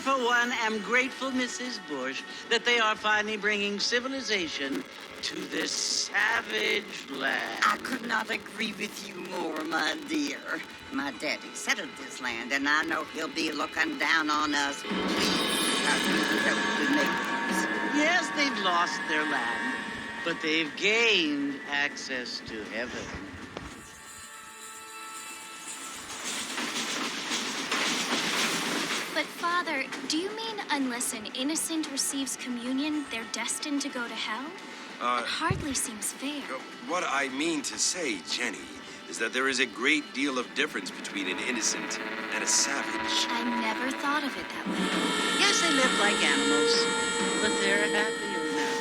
for one, am grateful, Mrs. Bush, that they are finally bringing civilization to this savage land. I could not agree with you more, my dear. My daddy settled this land, and I know he'll be looking down on us. Please, help the neighbors. Yes, they've lost their land, but they've gained access to heaven. But, Father, do you mean unless an innocent receives communion, they're destined to go to hell? That hardly seems fair. What I mean to say, Jenny, is that there is a great deal of difference between an innocent and a savage. I never thought of it that way. Yes, they live like animals, but they're happier now.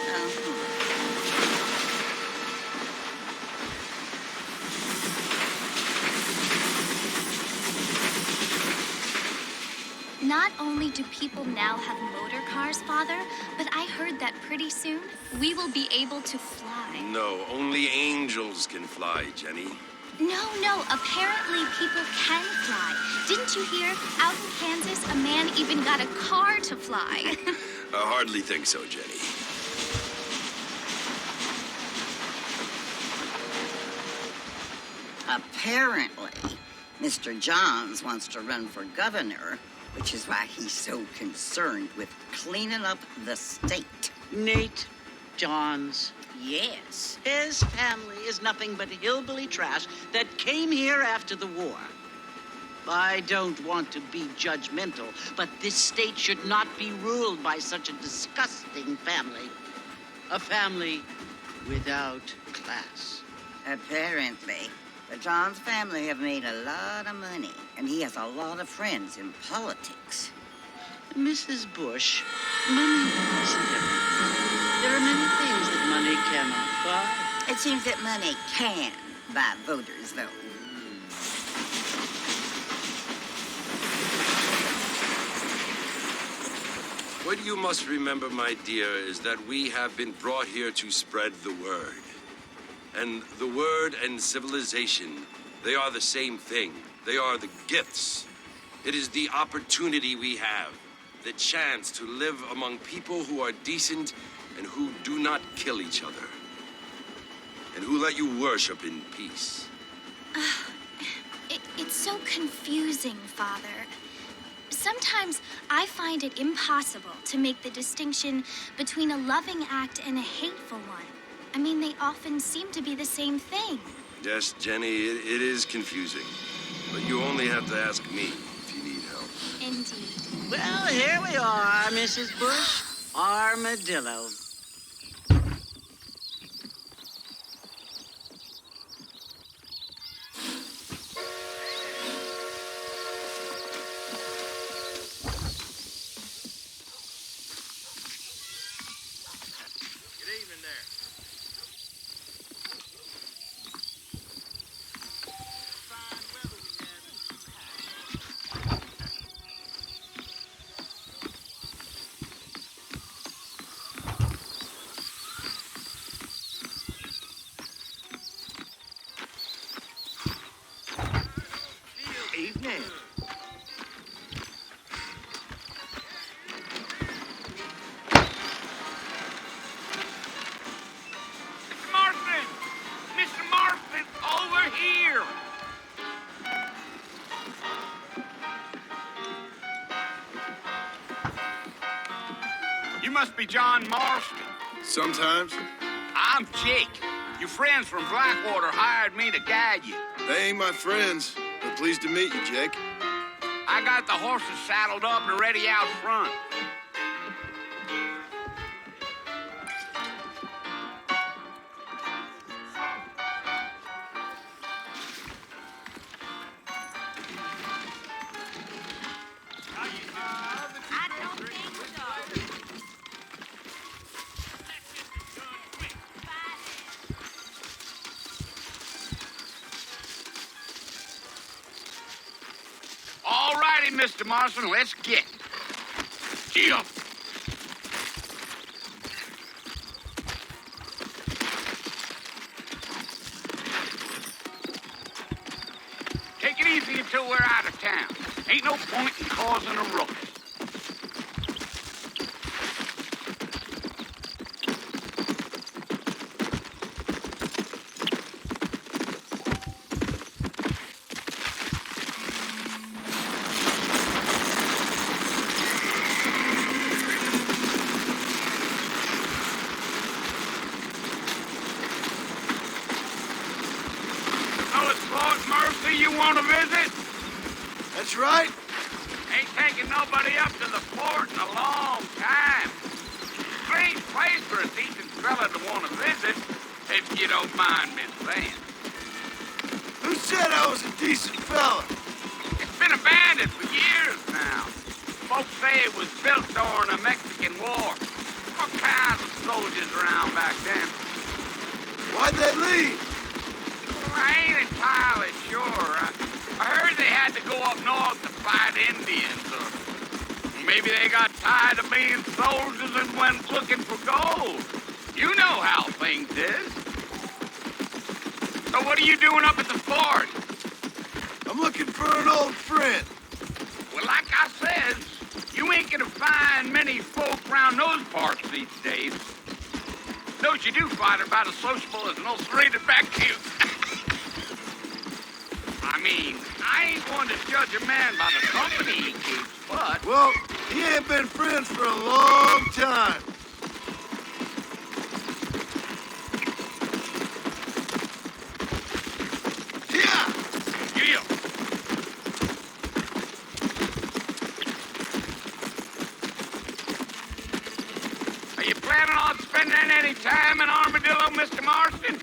Not only do people now have motor cars, Father, but I heard that pretty soon we will be able to fly. No, only angels can fly, Jenny. No, apparently people can fly. Didn't you hear? Out in Kansas, a man even got a car to fly. I hardly think so, Jenny. Apparently, Mr. Johns wants to run for governor, which is why he's so concerned with cleaning up the state. Nate Johns. Yes. His family is nothing but hillbilly trash that came here after the war. I don't want to be judgmental, but this state should not be ruled by such a disgusting family. A family without class. Apparently, the Johns family have made a lot of money, and he has a lot of friends in politics. Mrs. Bush, money isn't everything. There are many things that money cannot buy. It seems that money can buy voters, though. What you must remember, my dear, is that we have been brought here to spread the word. And the word and civilization, they are the same thing. They are the gifts. It is the opportunity we have, the chance to live among people who are decent and who do not kill each other, and who let you worship in peace. It's so confusing, Father. Sometimes I find it impossible to make the distinction between a loving act and a hateful one. I mean, they often seem to be the same thing. Yes, Jenny, it is confusing. But you only have to ask me if you need help. Indeed. Well, here we are, Mrs. Bush. Armadillo. Good evening there. Evening. Mr. Marston, over here! You must be John Marston. Sometimes. I'm Jake. Your friends from Blackwater hired me to guide you. They ain't my friends, but pleased to meet you, Jake. I got the horses saddled up and ready out front. I don't think so. All righty, Mr. Marston, let's get. Jump. Take it easy until we're out of town. Ain't no point in causing a ruckus. Nobody you want to visit? That's right. Ain't taking nobody up to the fort in a long time. Strange place for a decent fella to want to visit, if you don't mind me saying. Who said I was a decent fella? It's been abandoned for years now. Folks say it was built during the Mexican War. All kinds of soldiers around back then. Why'd they leave? I ain't entirely sure. I heard they had to go up north to fight Indians, or maybe they got tired of being soldiers and went looking for gold. You know how things is. So what are you doing up at the fort? I'm looking for an old friend. Well, like I said, you ain't gonna find many folk around those parts these days. Those you do find are about as sociable as an ulcerated vacuum. I mean, I ain't one to judge a man by the company he keeps, but... Well, he ain't been friends for a long time. Yeah! Yeah. Are you planning on spending any time in Armadillo, Mr. Marston?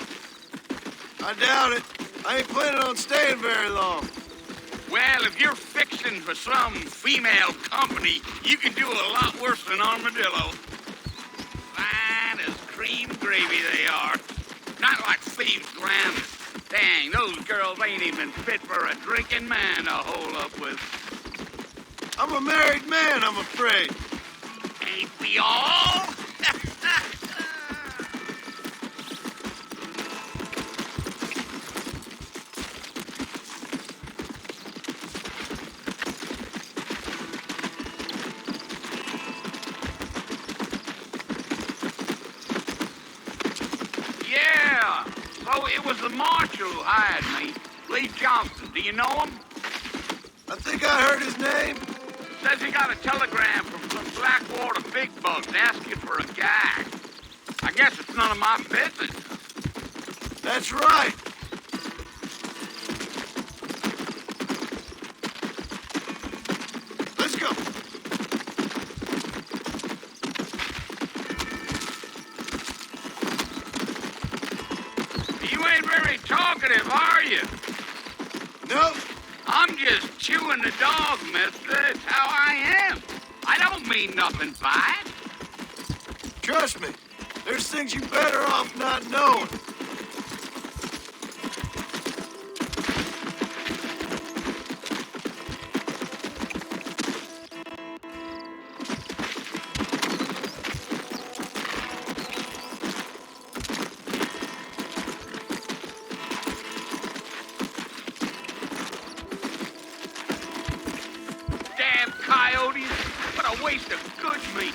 I doubt it. I ain't planning on staying very long. Well, if you're fixing for some female company, you can do a lot worse than Armadillo. Fine as cream gravy they are. Not like thieves' land. Dang, those girls ain't even fit for a drinking man to hole up with. I'm a married man, I'm afraid. Ain't we all? Yeah. So it was the marshal who hired me. Lee Johnson. Do you know him? I think I heard his name. Says he got a telegram from some Blackwater big bugs asking for a guy. I guess it's none of my business. That's right. Let's go. You ain't very talkative, are you? Nope. I'm just chewing the dog, mister. It's how I am. I don't mean nothing by it. Trust me. There's things you better off not knowing. Damn coyotes. What a waste of good meat.